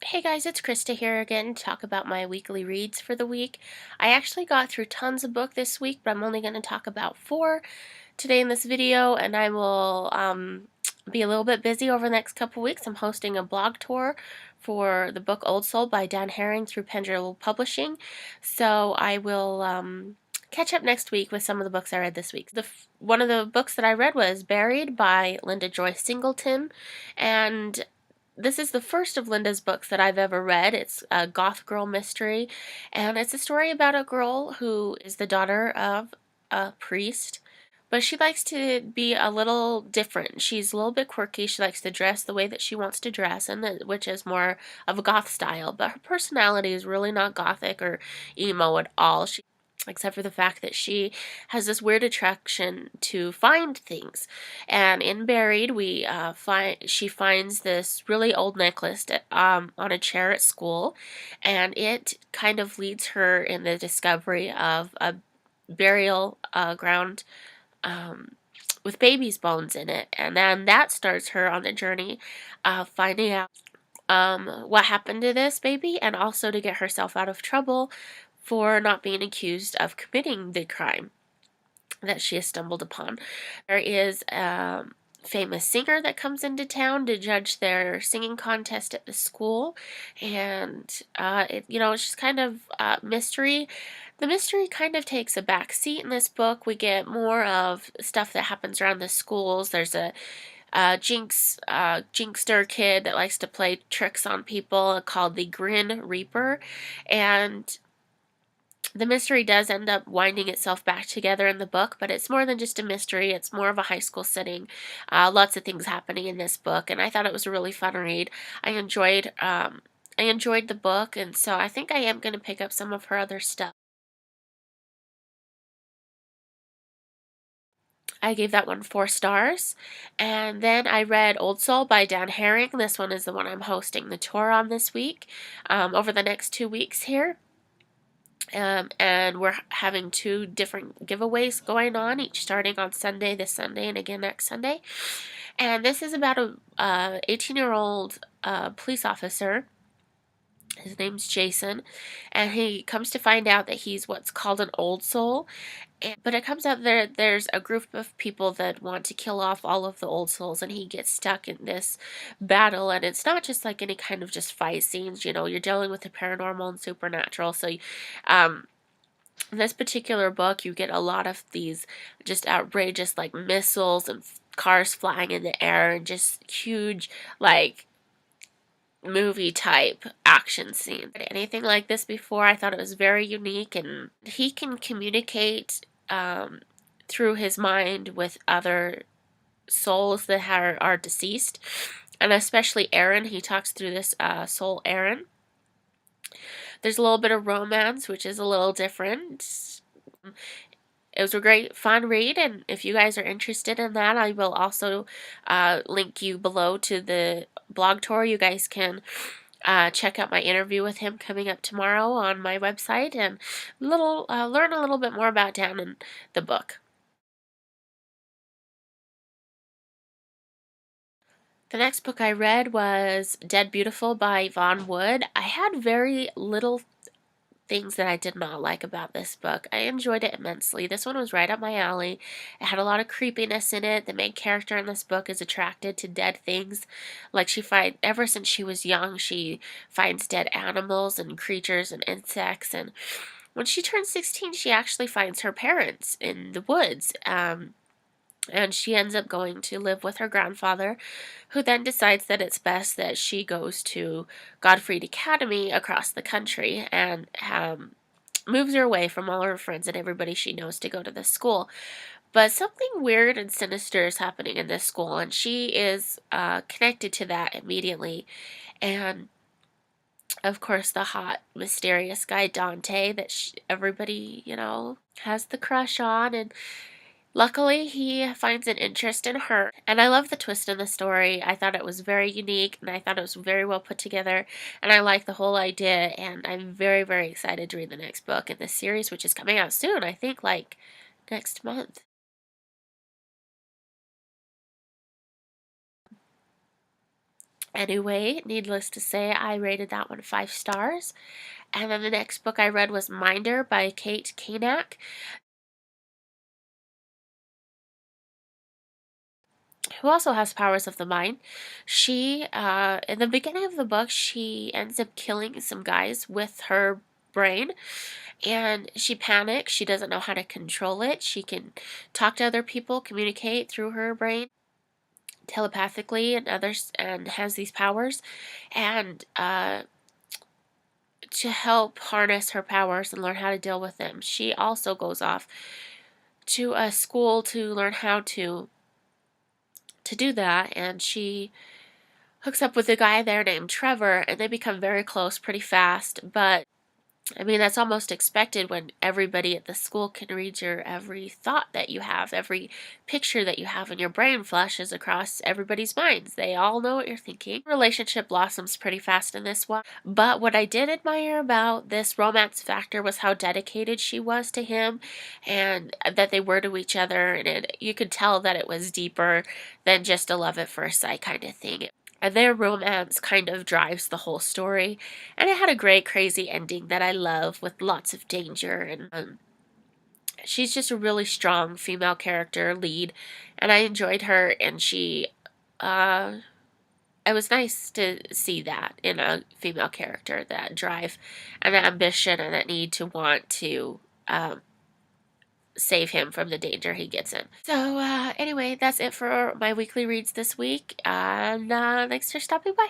Hey guys, it's Krista here again to talk about my weekly reads for the week. I actually got through tons of book this week, but I'm only going to talk about 4 today in this video, and I will be a little bit busy over the next couple weeks. I'm hosting a blog tour for the book Oldsoul by Dan Haring through Pendulum Publishing, so I will catch up next week with some of the books I read this week. One of the books that I read was Buried by Linda Joy Singleton, and this is the first of Linda's books that I've ever read. It's a goth girl mystery, and it's a story about a girl who is the daughter of a priest, but she likes to be a little different. She's a little bit quirky. She likes to dress the way that she wants to dress, which is more of a goth style, but her personality is really not gothic or emo at all. Except for the fact that she has this weird attraction to find things. And in Buried, she finds this really old necklace on a chair at school, and it kind of leads her in the discovery of a burial ground with baby's bones in it. And then that starts her on the journey of finding out what happened to this baby, and also to get herself out of trouble for not being accused of committing the crime that she has stumbled upon. There is a famous singer that comes into town to judge their singing contest at the school, and it's just kind of mystery. The mystery kind of takes a back seat in this book. We get more of stuff that happens around the schools. There's a jinxster kid that likes to play tricks on people called the Grin Reaper, and the mystery does end up winding itself back together in the book, but it's more than just a mystery. It's more of a high school setting. Lots of things happening in this book, and I thought it was a really fun read. I enjoyed the book, and so I think I am going to pick up some of her other stuff. I gave that one 4 stars. And then I read Oldsoul by Dan Haring. This one is the one I'm hosting the tour on this week, over the next 2 weeks here. And we're having 2 different giveaways going on, each starting on this Sunday, and again next Sunday. And this is about a 18-year-old police officer. His name's Jason, and he comes to find out that he's what's called an old soul. But it comes out there's a group of people that want to kill off all of the old souls, and he gets stuck in this battle. And it's not just like any kind of just fight scenes. You're dealing with the paranormal and supernatural. So in this particular book, you get a lot of these just outrageous, like, missiles and cars flying in the air, and just huge, like, movie type action scene. Anything like this before. I thought it was very unique, and he can communicate through his mind with other souls that are deceased, and especially Aaron. He talks through this soul, Aaron. There's a little bit of romance, which is a little different. It was a great, fun read, and if you guys are interested in that, I will also link you below to the blog tour. You guys can check out my interview with him coming up tomorrow on my website, and learn a little bit more about Dan and the book. The next book I read was Dead Beautiful by Yvonne Wood. I had very little things that I did not like about this book. I enjoyed it immensely. This one was right up my alley. It had a lot of creepiness in it. The main character in this book is attracted to dead things. Like, ever since she was young, she finds dead animals and creatures and insects. And when she turns 16, she actually finds her parents in the woods. And she ends up going to live with her grandfather, who then decides that it's best that she goes to Godfrey Academy across the country, and moves her away from all her friends and everybody she knows to go to this school. But something weird and sinister is happening in this school, and she is connected to that immediately. And of course, the hot, mysterious guy Dante that everybody, has the crush on, and luckily, he finds an interest in her, and I love the twist in the story. I thought it was very unique, and I thought it was very well put together, and I like the whole idea, and I'm very, very excited to read the next book in this series, which is coming out soon, I think, like, next month. Anyway, needless to say, I rated that one 5 stars. And then the next book I read was Minder by Kaynak, who also has powers of the mind. She, in the beginning of the book, she ends up killing some guys with her brain, and she panics. She doesn't know how to control it. She can talk to other people, communicate through her brain telepathically and others, and has these powers. And to help harness her powers and learn how to deal with them, she also goes off to a school to learn how to do that, and she hooks up with a guy there named Trevor, and they become very close pretty fast. But I mean, that's almost expected when everybody at the school can read your every thought that you have, every picture that you have, and your brain flashes across everybody's minds. They all know what you're thinking. Relationship blossoms pretty fast in this one. But what I did admire about this romance factor was how dedicated she was to him, and that they were to each other, and you could tell that it was deeper than just a love at first sight kind of thing. And their romance kind of drives the whole story. And it had a great, crazy ending that I love with lots of danger. And she's just a really strong female character lead. And I enjoyed her. And it was nice to see that in a female character, that drive and that ambition and that need to want to save him from the danger he gets in. So, anyway, that's it for my weekly reads this week. And thanks for stopping by.